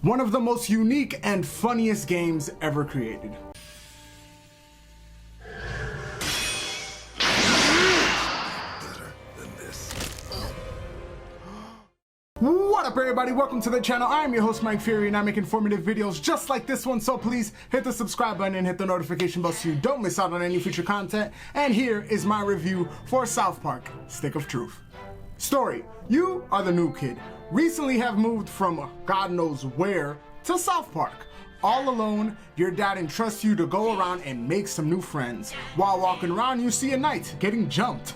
one of the most unique and funniest games ever created. What up everybody, welcome to the channel. I am your host Mike Fury and I make informative videos just like this one, so please hit the subscribe button and hit the notification bell so you don't miss out on any future content. And here is my review for South Park: Stick of Truth. Story: you are the new kid, recently have moved from God knows where to South Park. All alone, your dad entrusts you to go around and make some new friends. While walking around, you see a knight getting jumped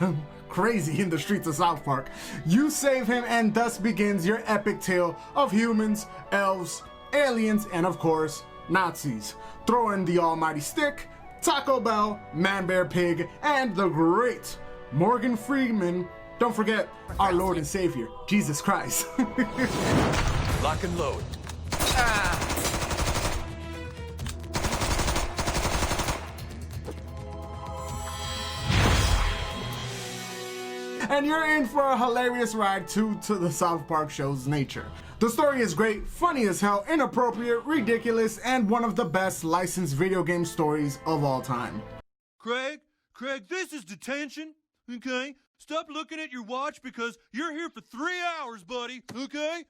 crazy in the streets of South Park. You save him and thus begins your epic tale of humans, elves, aliens, and of course, Nazis. Throw in the almighty stick, Taco Bell, Man Bear Pig, and the great Morgan Freeman. Don't forget our Lord and Savior, Jesus Christ. Lock and load. And you're in for a hilarious ride to the South Park show's nature. The story is great, funny as hell, inappropriate, ridiculous, and one of the best licensed video game stories of all time. Craig, this is detention, okay? Stop looking at your watch because you're here for 3 hours, buddy, okay?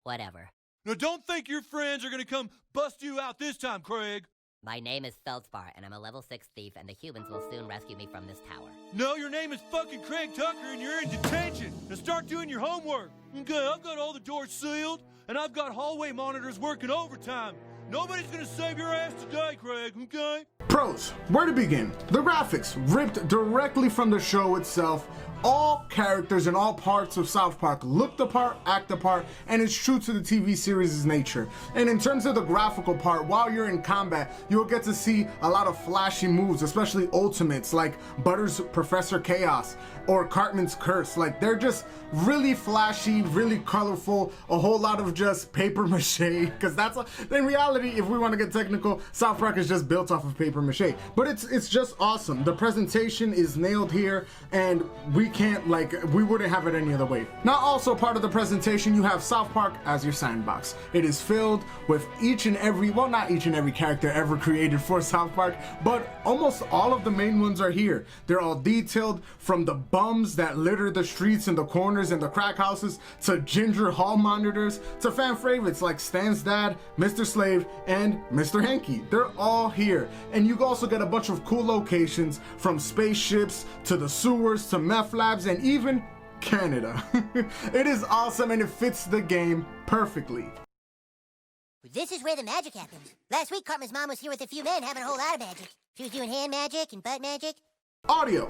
Whatever. Now don't think your friends are gonna come bust you out this time, Craig. My name is Feldspar, and I'm a level 6 thief, and the humans will soon rescue me from this tower. No, your name is fucking Craig Tucker, and you're in detention. Now start doing your homework. Okay, I've got all the doors sealed, and I've got hallway monitors working overtime. Nobody's gonna save your ass today, Craig, okay? Pros: where to begin? The graphics, ripped directly from the show itself. All characters and all parts of South Park look the part, act the part, and it's true to the TV series' nature. And in terms of the graphical part, while you're in combat, you'll get to see a lot of flashy moves, especially ultimates like Butter's Professor Chaos or Cartman's Curse. Like, they're just really flashy, really colorful, a whole lot of just paper mache, because that's in reality, if we want to get technical, South Park is just built off of paper mache. But it's just awesome. The presentation is nailed here, and we wouldn't have it any other way. Now, also part of the presentation, you have South Park as your sandbox. It is filled with each and every, well, not each and every character ever created for South Park, but almost all of the main ones are here. They're all detailed, from the bums that litter the streets and the corners and the crack houses, to ginger hall monitors, to fan favorites like Stan's dad, Mr. Slave, and Mr. Hanky. They're all here. And you also get a bunch of cool locations, from spaceships to the sewers to meth labs and even Canada. It is awesome and it fits the game perfectly. This is where the magic happens. Last week, Cartman's mom was here with a few men having a whole lot of magic. She was doing hand magic and butt magic. Audio: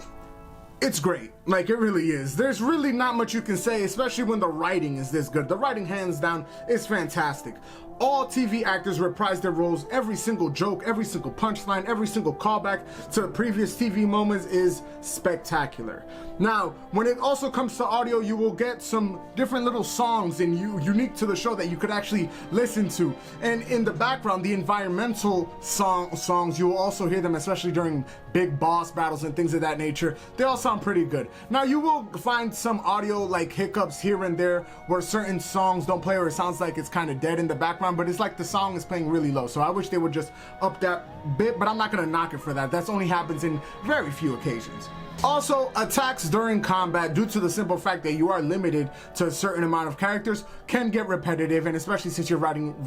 it's great, like it really is. There's really not much you can say, especially when the writing is this good. The writing, hands down, is fantastic. All TV actors reprise their roles. Every single joke, every single punchline, every single callback to previous TV moments is spectacular. Now, when it also comes to audio, you will get some different little songs and unique to the show that you could actually listen to. And in the background, the environmental songs, you will also hear them, especially during big boss battles and things of that nature. They all sound pretty good. Now, you will find some audio like hiccups here and there where certain songs don't play or it sounds like it's kind of dead in the background, but it's like the song is playing really low. So I wish they would just up that bit, but I'm not gonna knock it for that. That's only happens in very few occasions. Also, attacks during combat, due to the simple fact that you are limited to a certain amount of characters, can get repetitive, and especially since you're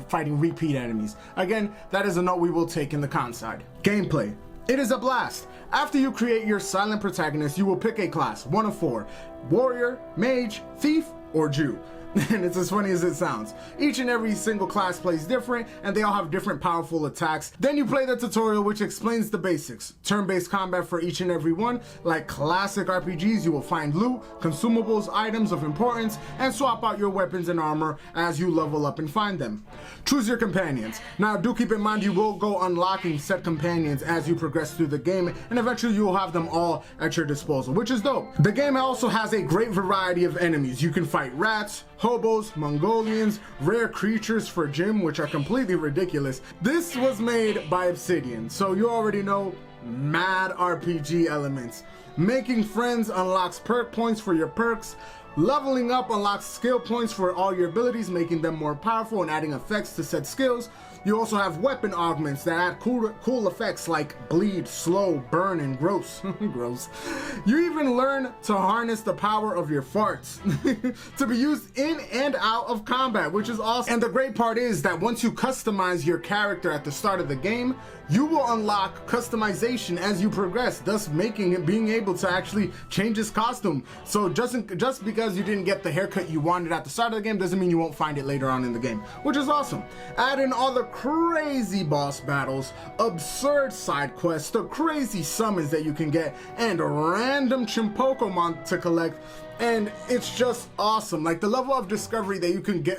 fighting repeat enemies. Again, that is a note we will take in the con side. Gameplay: it is a blast. After you create your silent protagonist, you will pick a class, one of 4: warrior, mage, thief, or Jew. And it's as funny as it sounds. Each and every single class plays different, and they all have different powerful attacks. Then you play the tutorial, which explains the basics. Turn-based combat for each and every one. Like classic RPGs, you will find loot, consumables, items of importance, and swap out your weapons and armor as you level up and find them. Choose your companions. Now, do keep in mind you will go unlocking set companions as you progress through the game, and eventually you will have them all at your disposal, which is dope. The game also has a great variety of enemies. You can fight rats, hobos, Mongolians, rare creatures for Jim, which are completely ridiculous. This was made by Obsidian, so you already know, mad RPG elements. Making friends unlocks perk points for your perks. Leveling up unlocks skill points for all your abilities, making them more powerful and adding effects to said skills. You also have weapon augments that add cool effects like bleed, slow, burn, and gross. Gross. You even learn to harness the power of your farts to be used in and out of combat, which is awesome. And the great part is that once you customize your character at the start of the game, you will unlock customization as you progress, thus making it being able to actually change his costume. So just because you didn't get the haircut you wanted at the start of the game doesn't mean you won't find it later on in the game, which is awesome. Add in all the crazy boss battles, absurd side quests, the crazy summons that you can get, and random Chimpokemon to collect, and it's just awesome. Like the level of discovery that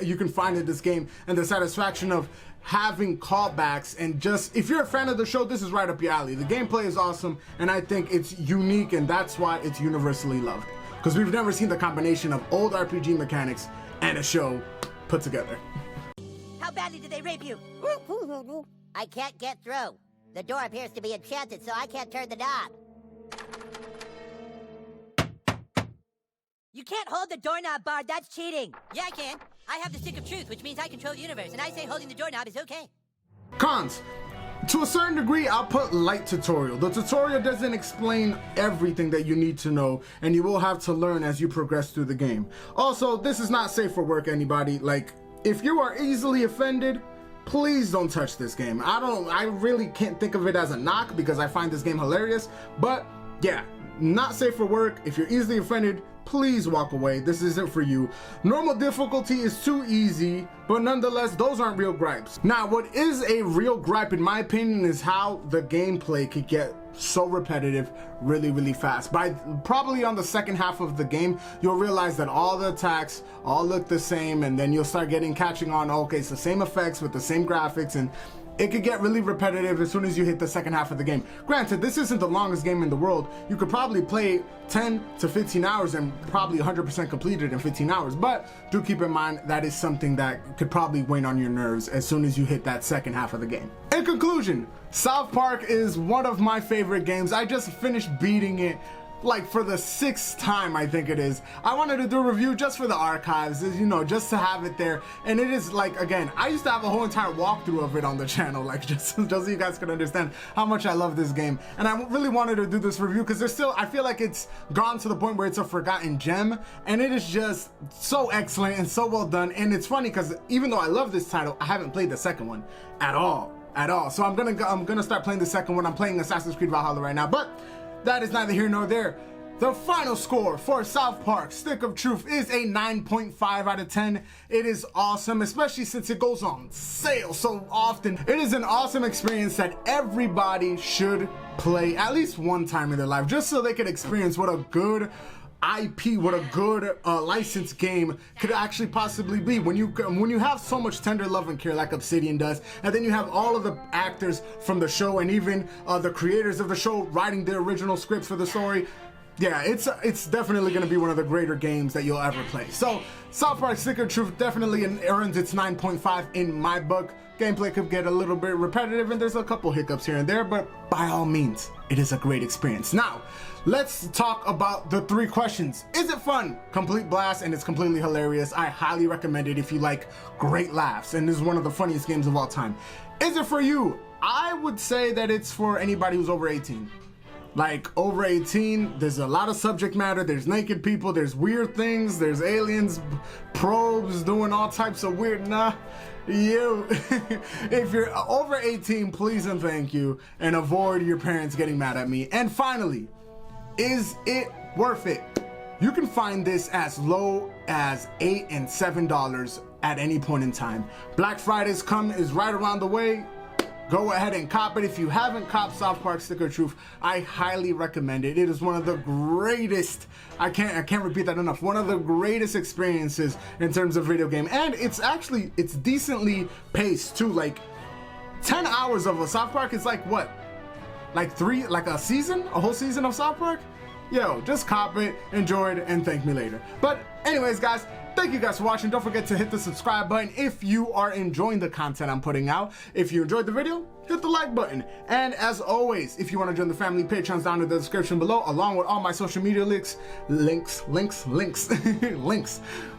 you can find in this game, and the satisfaction of having callbacks, and just if you're a fan of the show, this is right up your alley. The gameplay is awesome, and I think it's unique, and that's why it's universally loved, because we've never seen the combination of old RPG mechanics and a show put together. How badly did they rape you? I can't get through. The door appears to be enchanted, so I can't turn the knob. You can't hold the doorknob, Bard. That's cheating. Yeah, I can. I have the stick of truth, which means I control the universe, and I say holding the doorknob is okay. Cons. To a certain degree, I'll put light tutorial. The tutorial doesn't explain everything that you need to know, and you will have to learn as you progress through the game. Also, this is not safe for work, anybody. Like, if you are easily offended, please don't touch this game. I really can't think of it as a knock because I find this game hilarious, but yeah, not safe for work. If you're easily offended, please walk away. This isn't for you. Normal difficulty is too easy, but nonetheless, those aren't real gripes. Now, what is a real gripe, in my opinion, is how the gameplay could get so repetitive really fast. By probably on the second half of the game, you'll realize that all the attacks all look the same, and then you'll start catching on, okay, it's the same effects with the same graphics, and it could get really repetitive as soon as you hit the second half of the game. Granted, this isn't the longest game in the world. You could probably play 10 to 15 hours and probably 100% complete it in 15 hours, but do keep in mind that is something that could probably wane on your nerves as soon as you hit that second half of the game. In conclusion, South Park is one of my favorite games. I just finished beating it like for the 6th time, I think it is. I wanted to do a review just for the archives, you know, just to have it there. And it is like, again, I used to have a whole entire walkthrough of it on the channel, like just so you guys can understand how much I love this game. And I really wanted to do this review because there's still, I feel like it's gone to the point where it's a forgotten gem, and it is just so excellent and so well done. And it's funny because even though I love this title, I haven't played the second one at all. So I'm gonna start playing the second one. I'm playing Assassin's Creed Valhalla right now, but that is neither here nor there. The final score for South Park Stick of Truth is a 9.5 out of 10. It is awesome, especially since it goes on sale so often. It is an awesome experience that everybody should play at least one time in their life, just so they can experience what a good IP, what a good licensed game could actually possibly be. When you have so much tender love and care like Obsidian does, and then you have all of the actors from the show and even the creators of the show writing the original scripts for the story. Yeah, it's definitely going to be one of the greater games that you'll ever play. So South Park Stick of Truth definitely earns its 9.5 in my book. Gameplay could get a little bit repetitive and there's a couple hiccups here and there, but by all means, it is a great experience. Now, let's talk about the 3 questions. Is it fun? Complete blast, and it's completely hilarious. I highly recommend it if you like great laughs, and this is one of the funniest games of all time. Is it for you? I would say that it's for anybody who's over 18. Like, over 18, there's a lot of subject matter, there's naked people, there's weird things, there's aliens, probes doing all types of weird, if you're over 18, please and thank you, and avoid your parents getting mad at me. And finally, is it worth it? You can find this as low as $8 and $7 at any point in time. Black Friday's is right around the way. Go ahead and cop it. If you haven't copped South Park Stick of Truth, I highly recommend it. It is one of the greatest, I can't repeat that enough, one of the greatest experiences in terms of video game. And it's decently paced too. Like 10 hours of a South Park is like what? Like a season? A whole season of South Park? Yo, just cop it, enjoy it, and thank me later. But anyways, guys, Thank you guys for watching. Don't forget to hit the subscribe button if you are enjoying the content I'm putting out. If you enjoyed the video, hit the like button. And as always, if you want to join the family, Patreon's down in the description below, along with all my social media links,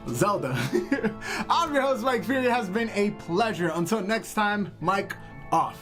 Zelda. I'm your host, Mike Fury. It has been a pleasure. Until next time, Mike off.